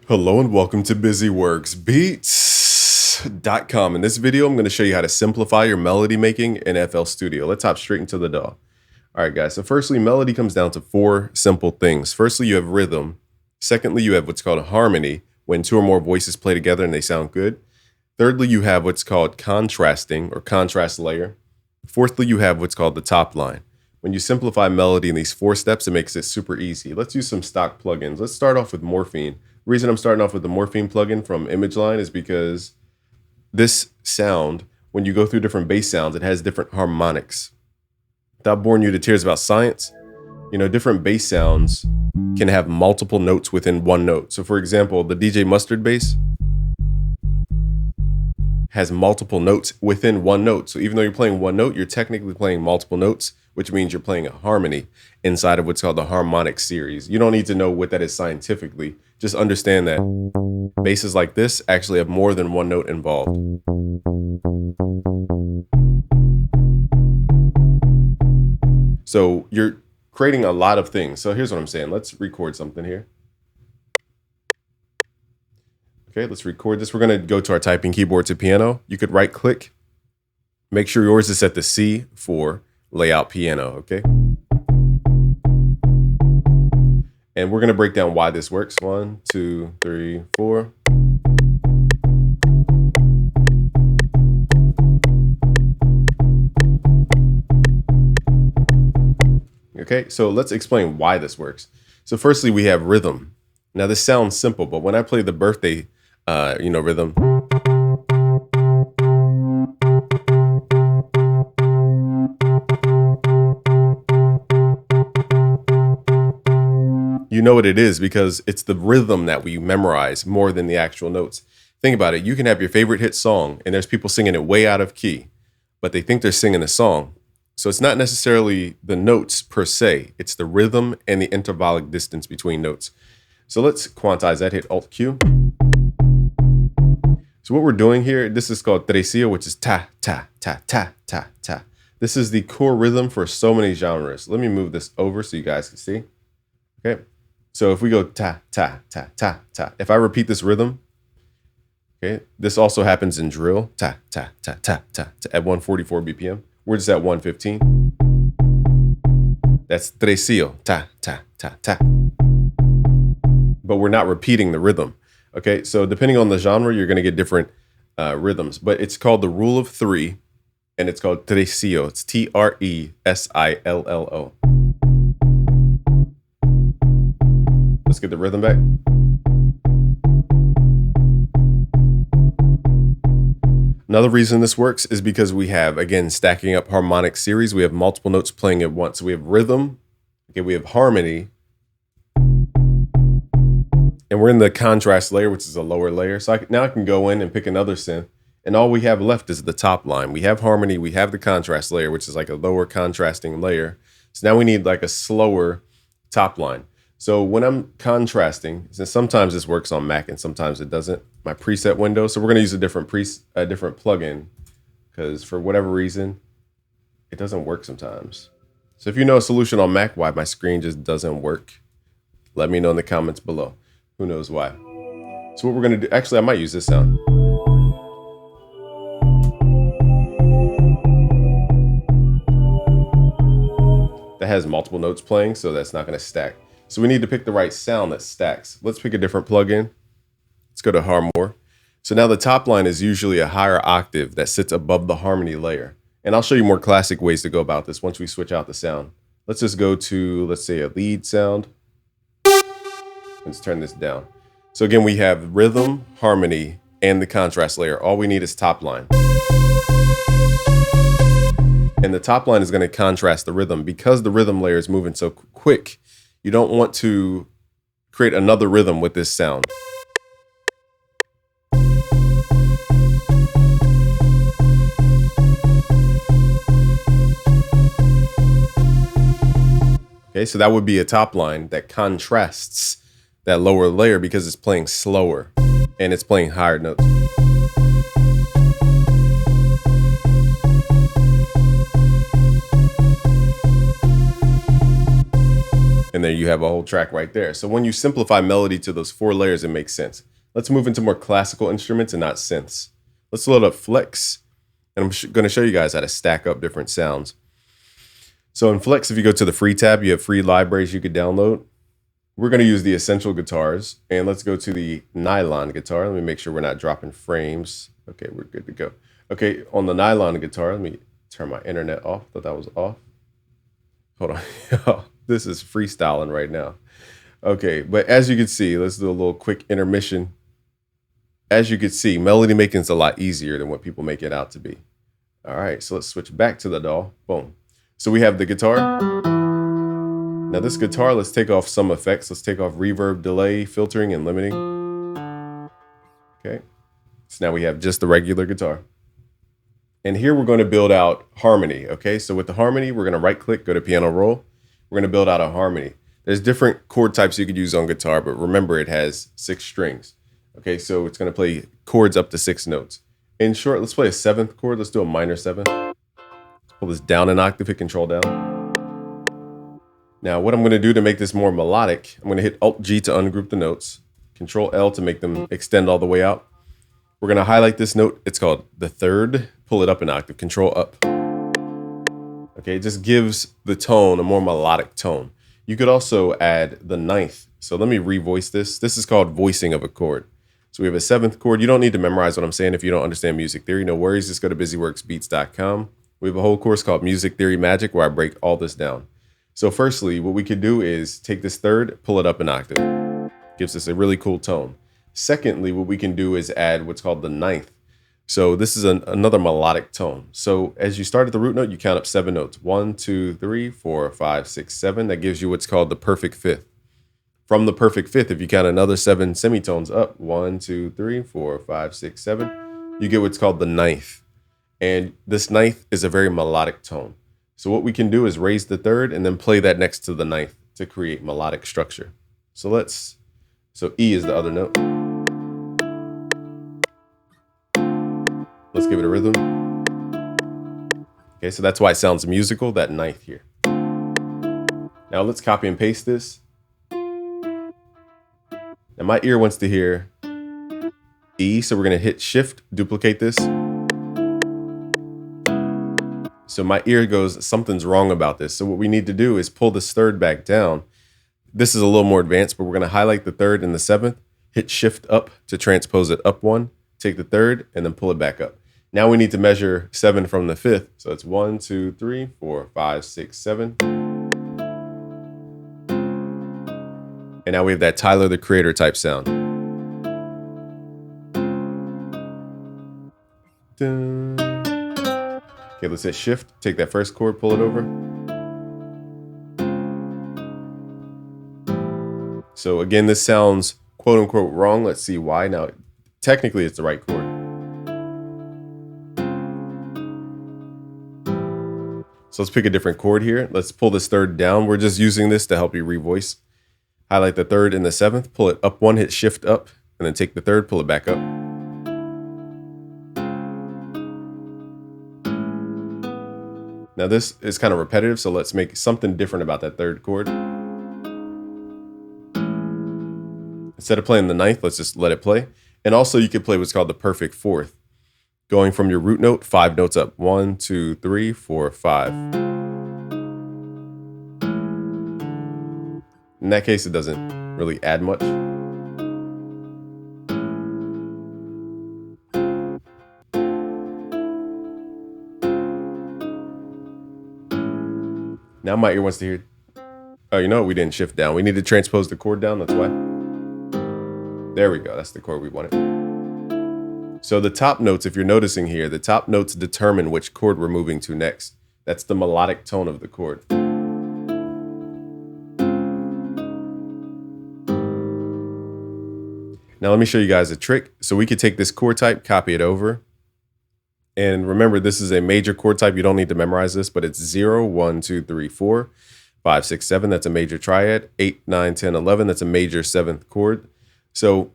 Hello and welcome to BusyWorksBeats.com. In this video, I'm going to show you how to simplify your melody making in FL Studio. Let's hop straight into the DAW. All right, guys. So firstly, melody comes down to four simple things. Firstly, you have rhythm. Secondly, you have what's called a harmony, when two or more voices play together and they sound good. Thirdly, you have what's called contrasting or contrast layer. Fourthly, you have what's called the top line. When you simplify melody in these four steps, it makes it super easy. Let's use some stock plugins. Let's start off with Morphine. The reason I'm starting off with the Morphine plugin from ImageLine is because this sound, when you go through different bass sounds, it has different harmonics. Without boring you to tears about science, different bass sounds can have multiple notes within one note. So for example, the DJ Mustard bass has multiple notes within one note. So even though you're playing one note, you're technically playing multiple notes, which means you're playing a harmony inside of what's called the harmonic series. You don't need to know what that is scientifically. Just understand that basses like this actually have more than one note involved. So you're creating a lot of things. So here's what I'm saying. Let's record something here. Okay, let's record this. We're going to go to our typing keyboard to piano. You could right click. Make sure yours is set to C for layout piano, okay? And we're going to break down why this works. 1, 2, 3, 4. Okay, so let's explain why this works. So firstly, we have rhythm. Now this sounds simple, but when I play the birthday, rhythm, you know what it is because it's the rhythm that we memorize more than the actual notes. Think about it. You can have your favorite hit song and there's people singing it way out of key, but they think they're singing a song. So it's not necessarily the notes per se. It's the rhythm and the intervallic distance between notes. So let's quantize that. Hit Alt Q. So what we're doing here, this is called tresillo, which is ta, ta, ta, ta, ta, ta. This is the core rhythm for so many genres. Let me move this over so you guys can see. Okay. So if we go ta, ta, ta, ta, ta, if I repeat this rhythm, okay, this also happens in drill, ta, ta, ta, ta, ta, ta, at 144 BPM. We're just at 115. That's tresillo, ta, ta, ta, ta. But we're not repeating the rhythm. Okay, so depending on the genre, you're going to get different rhythms. But it's called the rule of three, and it's called tresillo. It's Tresillo. Let's get the rhythm back. Another reason this works is because we have, again, stacking up harmonic series. We have multiple notes playing at once. So we have rhythm, okay, we have harmony, and we're in the contrast layer, which is a lower layer. So now I can go in and pick another synth, and all we have left is the top line. We have harmony, we have the contrast layer, which is like a lower contrasting layer. So now we need like a slower top line. So when I'm contrasting, since sometimes this works on Mac and sometimes it doesn't, my preset window. So we're going to use a different plugin because for whatever reason, it doesn't work sometimes. So if you know a solution on Mac why my screen just doesn't work, let me know in the comments below. Who knows why? So what we're going to do, actually, I might use this sound. That has multiple notes playing, so that's not going to stack. So we need to pick the right sound that stacks. Let's pick a different plugin. Let's go to Harmore. So now the top line is usually a higher octave that sits above the harmony layer. And I'll show you more classic ways to go about this once we switch out the sound. Let's just go to, let's say, a lead sound. Let's turn this down. So again, we have rhythm, harmony, and the contrast layer. All we need is top line. And the top line is going to contrast the rhythm. Because the rhythm layer is moving so quick, you don't want to create another rhythm with this sound. Okay, so that would be a top line that contrasts that lower layer because it's playing slower and it's playing higher notes. And then you have a whole track right there. So when you simplify melody to those 4 layers, it makes sense. Let's move into more classical instruments and not synths. Let's load up Flex, and I'm going to show you guys how to stack up different sounds. So in Flex, if you go to the free tab, you have free libraries you could download. We're going to use the essential guitars, and let's go to the nylon guitar. Let me make sure we're not dropping frames. Okay, we're good to go. Okay, on the nylon guitar, let me turn my internet off. Thought that was off. Hold on. This is freestyling right now. Okay, but as you can see, let's do a little quick intermission. As you can see, melody making is a lot easier than what people make it out to be. All right, so let's switch back to the DAW. Boom. So we have the guitar. Now this guitar, let's take off some effects. Let's take off reverb, delay, filtering, and limiting. Okay, so now we have just the regular guitar. And here we're going to build out harmony, okay? So with the harmony, we're going to right-click, go to piano roll. We're going to build out a harmony. There's different chord types you could use on guitar, but remember it has 6 strings. Okay, so it's going to play chords up to 6 notes. In short, let's play a 7th chord. Let's do a minor 7. Let's pull this down an octave, hit Control down. Now, what I'm going to do to make this more melodic, I'm going to hit Alt-G to ungroup the notes, Control-L to make them extend all the way out. We're going to highlight this note. It's called the 3rd. Pull it up an octave, Control-Up. Okay, it just gives the tone a more melodic tone. You could also add the 9th. So let me revoice this. This is called voicing of a chord. So we have a 7th chord. You don't need to memorize what I'm saying if you don't understand music theory. No worries, just go to busyworksbeats.com. We have a whole course called Music Theory Magic where I break all this down. So firstly, what we could do is take this 3rd, pull it up an octave. Gives us a really cool tone. Secondly, what we can do is add what's called the 9th. So this is another melodic tone. So as you start at the root note, you count up 7 notes. 1, 2, 3, 4, 5, 6, 7. That gives you what's called the perfect 5th. From the perfect 5th, if you count another 7 semitones up, 1, 2, 3, 4, 5, 6, 7, you get what's called the 9th. And this 9th is a very melodic tone. So what we can do is raise the 3rd and then play that next to the 9th to create melodic structure. So E is the other note. Let's give it a rhythm. Okay, so that's why it sounds musical, that 9th here. Now let's copy and paste this. Now my ear wants to hear E, so we're gonna hit Shift, duplicate this. So my ear goes, something's wrong about this. So what we need to do is pull this 3rd back down. This is a little more advanced, but we're gonna highlight the 3rd and the 7th, hit Shift up to transpose it up 1, take the 3rd, and then pull it back up. Now we need to measure 7 from the 5th. So it's 1, 2, 3, 4, 5, 6, 7. And now we have that Tyler, the Creator type sound. Dun. Okay, let's hit Shift, take that 1st chord, pull it over. So again, this sounds quote unquote wrong. Let's see why. Now, technically it's the right chord. So let's pick a different chord here. Let's pull this 3rd down. We're just using this to help you revoice. Highlight the 3rd and the 7th, pull it up 1, hit Shift up, and then take the 3rd, pull it back up. Now this is kind of repetitive, so let's make something different about that 3rd chord. Instead of playing the 9th, let's just let it play. And also you could play what's called the perfect 4th. Going from your root note, 5 notes up. 1, 2, 3, 4, 5. In that case, it doesn't really add much. Now my ear wants to hear, oh, you know what? We didn't shift down. We need to transpose the chord down, that's why. There we go, that's the chord we wanted. So the top notes, if you're noticing here, the top notes determine which chord we're moving to next. That's the melodic tone of the chord. Now let me show you guys a trick. So we could take this chord type, copy it over. And remember, this is a major chord type. You don't need to memorize this, but it's 0, 1, 2, 3, 4, 5, 6, 7. That's a major triad. 8, 9, 10, 11. That's a major 7th chord. So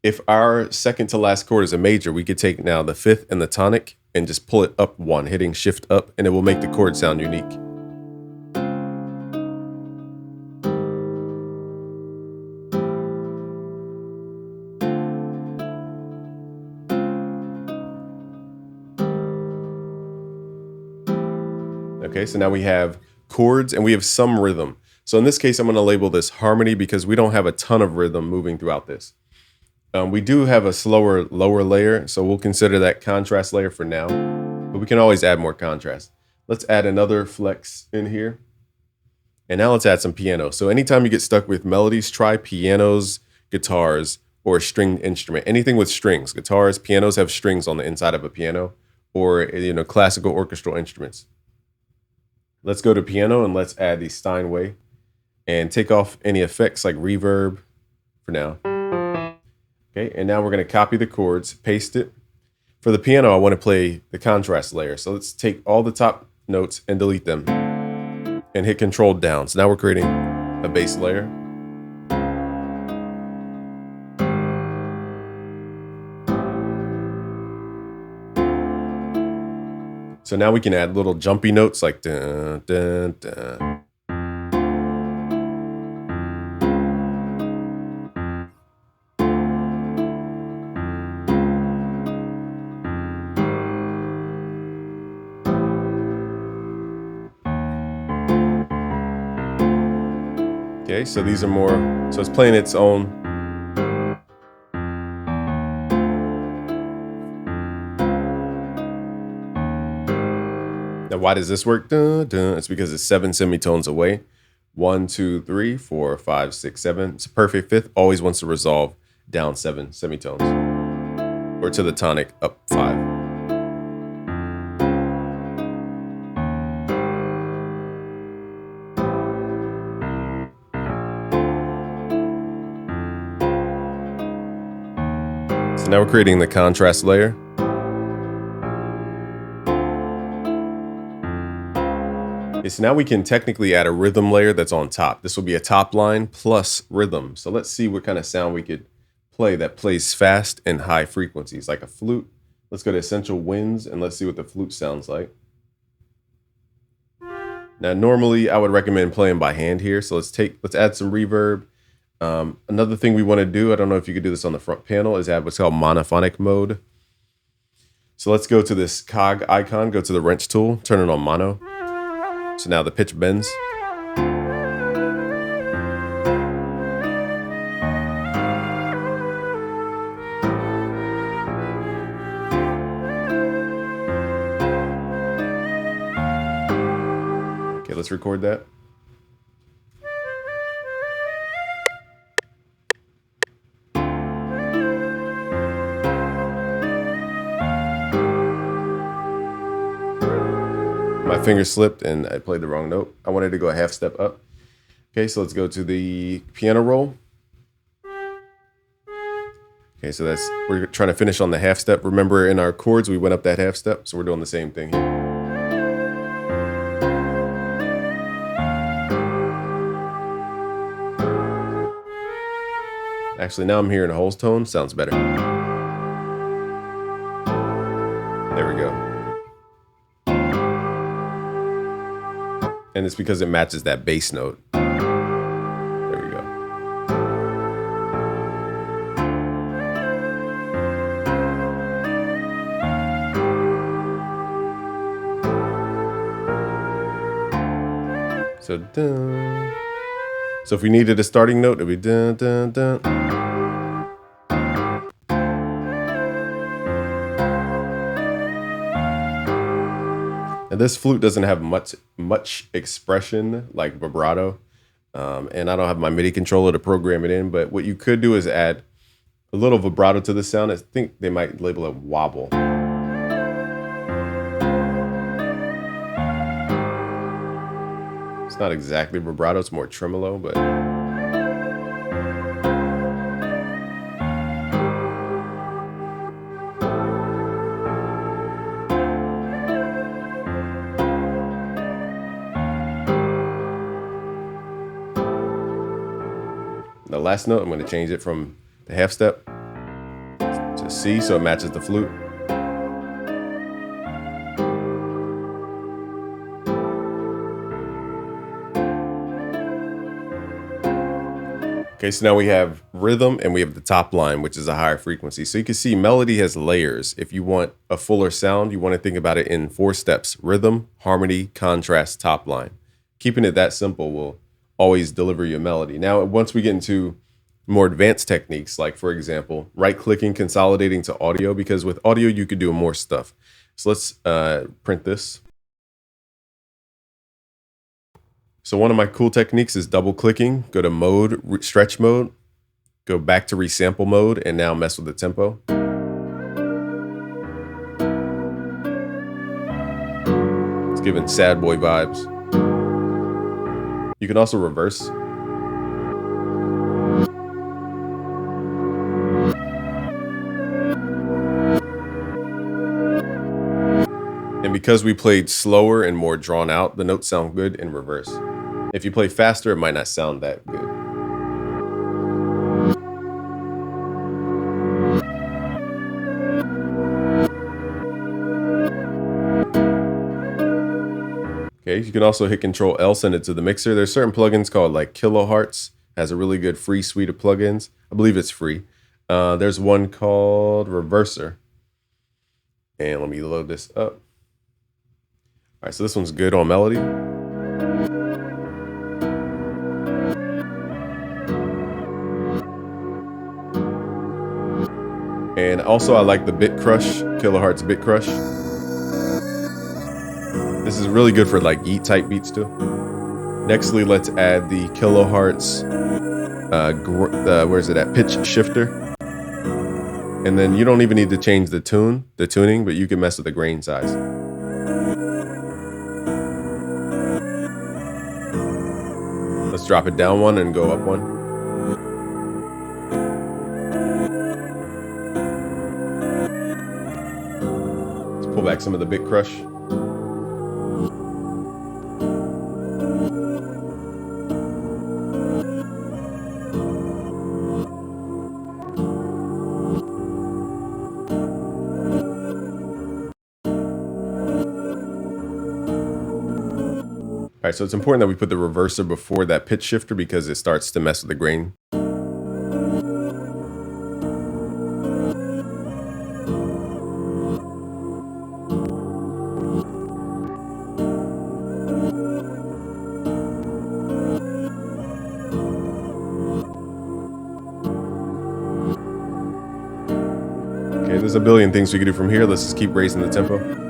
if our second to last chord is a major, we could take now the 5th and the tonic and just pull it up 1, hitting Shift up, and it will make the chord sound unique. Okay, so now we have chords and we have some rhythm. So in this case, I'm going to label this harmony because we don't have a ton of rhythm moving throughout this. We do have a slower lower layer, so we'll consider that contrast layer for now, but we can always add more contrast. Let's add another flex in here. And now let's add some piano. So anytime you get stuck with melodies, try pianos, guitars, or a stringed instrument. Anything with strings. Guitars, pianos have strings on the inside of a piano, or classical orchestral instruments. Let's go to piano and let's add the Steinway and take off any effects like reverb for now. Okay, and now we're going to copy the chords, paste it. For the piano, I want to play the contrast layer. So let's take all the top notes and delete them and hit Control down. So now we're creating a bass layer. So now we can add little jumpy notes like dun, dun, dun. Okay, so these are more, so it's playing its own. Now, why does this work? Dun, dun. It's because it's 7 semitones away. 1, 2, 3, 4, 5, 6, 7. It's a perfect fifth. Always wants to resolve down 7 semitones or to the tonic up 5. So now we're creating the contrast layer. Okay, so now we can technically add a rhythm layer that's on top. This will be a top line plus rhythm. So let's see what kind of sound we could play that plays fast and high frequencies, like a flute. Let's go to Essential Winds and let's see what the flute sounds like. Now, normally I would recommend playing by hand here. So let's add some reverb. Another thing we want to do, I don't know if you could do this on the front panel, is add what's called monophonic mode. So let's go to this cog icon, go to the wrench tool, turn it on mono. So now the pitch bends. Okay, let's record that. My finger slipped and I played the wrong note. I wanted to go a half step up. Okay, so let's go to the piano roll. Okay, so we're trying to finish on the half step. Remember, in our chords, we went up that half step, so we're doing the same thing here. Actually, now I'm hearing a whole tone. Sounds better. There we go. And it's because it matches that bass note. There we go. So dun. So if we needed a starting note, it'd be dun dun dun. And this flute doesn't have much expression like vibrato, and I don't have my MIDI controller to program it in. But what you could do is add a little vibrato to the sound. I think they might label it wobble. It's not exactly vibrato, it's more tremolo, but the last note, I'm going to change it from the half step to C so it matches the flute. Okay, so now we have rhythm and we have the top line, which is a higher frequency. So you can see melody has layers. If you want a fuller sound, you want to think about it in 4 steps: rhythm, harmony, contrast, top line. Keeping it that simple will always deliver you a melody. Now, once we get into more advanced techniques, like for example, right-clicking, consolidating to audio, because with audio, you could do more stuff. So let's print this. So one of my cool techniques is double clicking, go to mode, stretch mode, go back to resample mode, and now mess with the tempo. It's giving sad boy vibes. You can also reverse. And because we played slower and more drawn out, the notes sound good in reverse. If you play faster, it might not sound that good. Okay, you can also hit Control L, send it to the mixer. There's certain plugins called like Kilohearts, has a really good free suite of plugins. I believe it's free. There's one called Reverser. And let me load this up. All right, so this one's good on melody. And also I like the Bit Crush, Kilohearts Bit Crush. This is really good for like yeet type beats too. Nextly, let's add the Kilohearts, where's it at? Pitch shifter. And then you don't even need to change the tuning, but you can mess with the grain size. Let's drop it down one and go up one. Let's pull back some of the Bit Crush. All right, so it's important that we put the reverser before that pitch shifter because it starts to mess with the grain. Okay, there's a billion things we can do from here. Let's just keep raising the tempo.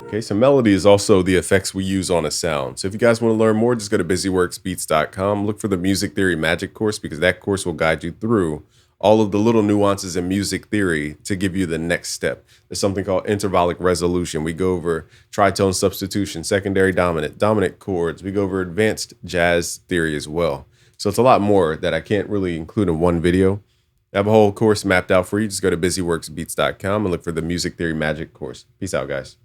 Okay, so melody is also the effects we use on a sound. So if you guys want to learn more, just go to busyworksbeats.com. Look for the Music Theory Magic course because that course will guide you through all of the little nuances in music theory to give you the next step. There's something called intervallic resolution. We go over tritone substitution, secondary dominant chords. We go over advanced jazz theory as well. So it's a lot more that I can't really include in one video. I have a whole course mapped out for you. Just go to busyworksbeats.com and look for the Music Theory Magic course. Peace out, guys.